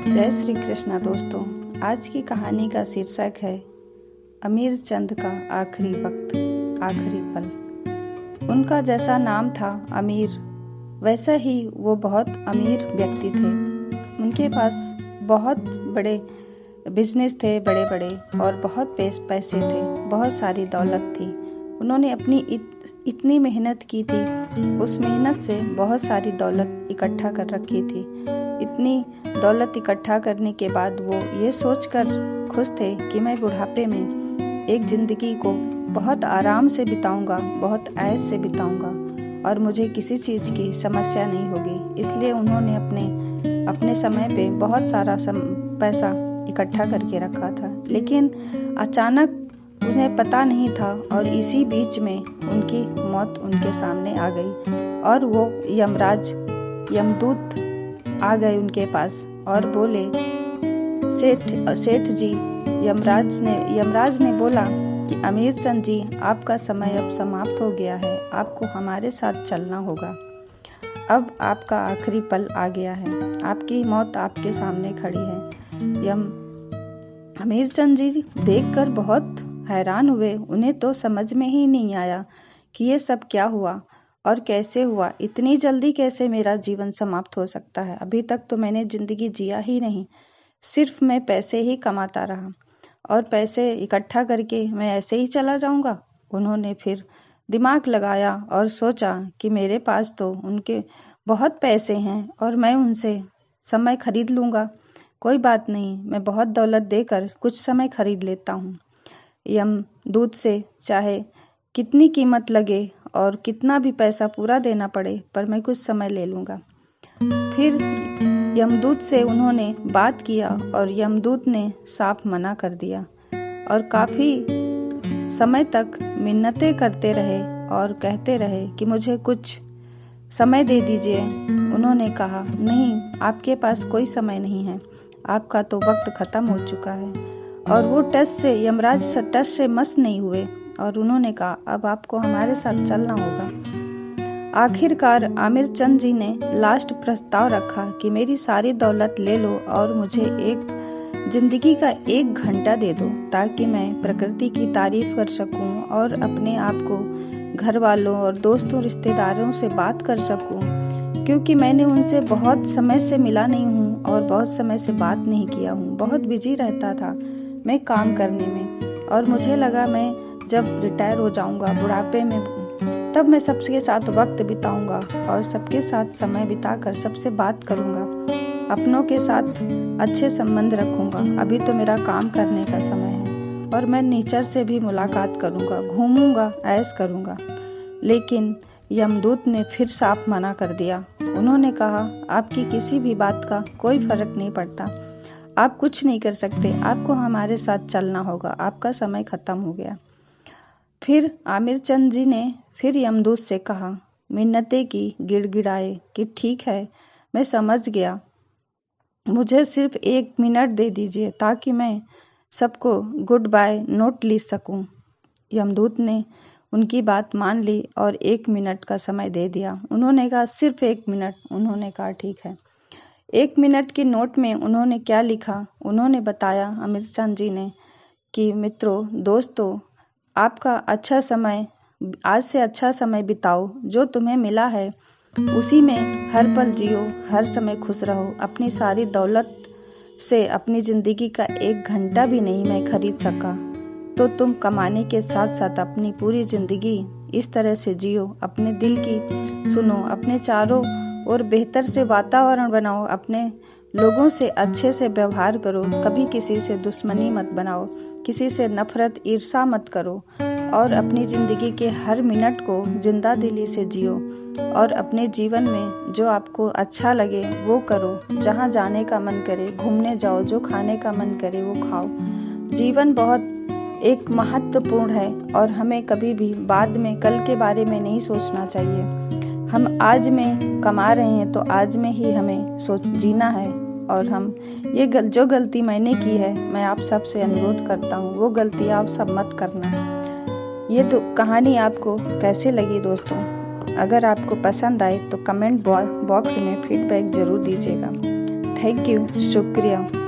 जय श्री कृष्णा दोस्तों। आज की कहानी का शीर्षक है अमीर चंद का आखिरी वक्त, आखिरी पल। उनका जैसा नाम था अमीर, वैसा ही वो बहुत अमीर व्यक्ति थे। उनके पास बहुत बड़े बिजनेस थे, बड़े बड़े, और बहुत पैसे थे, बहुत सारी दौलत थी। उन्होंने अपनी इतनी मेहनत की थी, उस मेहनत से बहुत सारी दौलत इकट्ठा कर रखी थी। इतनी दौलत इकट्ठा करने के बाद वो ये सोचकर खुश थे कि मैं बुढ़ापे में एक ज़िंदगी को बहुत आराम से बिताऊंगा, बहुत ऐश से बिताऊंगा और मुझे किसी चीज़ की समस्या नहीं होगी। इसलिए उन्होंने अपने समय पे बहुत सारा पैसा इकट्ठा करके रखा था। लेकिन अचानक उन्हें पता नहीं था और इसी बीच में उनकी मौत उनके सामने आ गई और वो यमदूत आ गए उनके पास और बोले, सेठ जी, यमराज ने बोला कि अमीर चंद जी, आपका समय अब समाप्त हो गया है, आपको हमारे साथ चलना होगा। अब आपका आखिरी पल आ गया है, आपकी मौत आपके सामने खड़ी है। अमीर चंद जी देखकर बहुत हैरान हुए। उन्हें तो समझ में ही नहीं आया कि ये सब क्या हुआ और कैसे हुआ। इतनी जल्दी कैसे मेरा जीवन समाप्त हो सकता है? अभी तक तो मैंने जिंदगी जिया ही नहीं, सिर्फ मैं पैसे ही कमाता रहा और पैसे इकट्ठा करके मैं ऐसे ही चला जाऊंगा। उन्होंने फिर दिमाग लगाया और सोचा कि मेरे पास तो उनके बहुत पैसे हैं और मैं उनसे समय खरीद लूंगा। कोई बात नहीं, मैं बहुत दौलत देकर कुछ समय खरीद लेता हूँ। यमदूत से चाहे कितनी कीमत लगे और कितना भी पैसा पूरा देना पड़े, पर मैं कुछ समय ले लूँगा। फिर यमदूत से उन्होंने बात किया और यमदूत ने साफ मना कर दिया और काफ़ी समय तक मिन्नतें करते रहे और कहते रहे कि मुझे कुछ समय दे दीजिए। उन्होंने कहा, नहीं, आपके पास कोई समय नहीं है, आपका तो वक्त ख़त्म हो चुका है। और वो यमराज टस से मस नहीं हुए और उन्होंने कहा, अब आपको हमारे साथ चलना होगा। आखिरकार आमिर चंद जी ने लास्ट प्रस्ताव रखा कि मेरी सारी दौलत ले लो और मुझे एक जिंदगी का 1 घंटा दे दो, ताकि मैं प्रकृति की तारीफ कर सकूं और अपने आप को घर वालों और दोस्तों रिश्तेदारों से बात कर सकूं, क्योंकि मैंने उनसे बहुत समय से मिला नहीं हूँ और बहुत समय से बात नहीं किया हूँ। बहुत बिजी रहता था मैं काम करने में और मुझे लगा मैं जब रिटायर हो जाऊंगा बुढ़ापे में, तब मैं सबके साथ वक्त बिताऊंगा और सबके साथ समय बिताकर सबसे बात करूंगा, अपनों के साथ अच्छे संबंध रखूंगा। अभी तो मेरा काम करने का समय है और मैं नेचर से भी मुलाकात करूंगा, घूमूंगा, ऐश करूंगा। लेकिन यमदूत ने फिर साफ मना कर दिया। उन्होंने कहा, आपकी किसी भी बात का कोई फर्क नहीं पड़ता, आप कुछ नहीं कर सकते, आपको हमारे साथ चलना होगा, आपका समय खत्म हो गया। फिर आमिर चंद जी ने फिर यमदूत से कहा, मिन्नतें की, गिड़गिड़ाए कि ठीक है, मैं समझ गया, मुझे सिर्फ 1 मिनट दे दीजिए ताकि मैं सबको गुड बाय नोट लिख सकूं। यमदूत ने उनकी बात मान ली और 1 मिनट का समय दे दिया। उन्होंने कहा, सिर्फ 1 मिनट। उन्होंने कहा, ठीक है। 1 मिनट के नोट में उन्होंने क्या लिखा, उन्होंने बताया अमीर चंद जी ने कि मित्रों, दोस्तों, आपका अच्छा समय, आज से अच्छा समय बिताओ, जो तुम्हें मिला है उसी में हर पल जियो, हर समय खुश रहो। अपनी सारी दौलत से अपनी ज़िंदगी का 1 घंटा भी नहीं मैं खरीद सका, तो तुम कमाने के साथ साथ अपनी पूरी ज़िंदगी इस तरह से जियो, अपने दिल की सुनो, अपने चारों और बेहतर से वातावरण बनाओ, अपने लोगों से अच्छे से व्यवहार करो, कभी किसी से दुश्मनी मत बनाओ, किसी से नफरत ईर्ष्या मत करो और अपनी ज़िंदगी के हर मिनट को जिंदा दिली से जियो और अपने जीवन में जो आपको अच्छा लगे वो करो। जहाँ जाने का मन करे घूमने जाओ, जो खाने का मन करे वो खाओ। जीवन बहुत एक महत्वपूर्ण है और हमें कभी भी बाद में, कल के बारे में नहीं सोचना चाहिए। हम आज में कमा रहे हैं तो आज में ही हमें जीना है और हम जो गलती मैंने की है, मैं आप सब से अनुरोध करता हूँ वो गलती आप सब मत करना। ये तो कहानी आपको कैसे लगी दोस्तों? अगर आपको पसंद आए तो कमेंट बॉक्स में फीडबैक ज़रूर दीजिएगा। थैंक यू, शुक्रिया।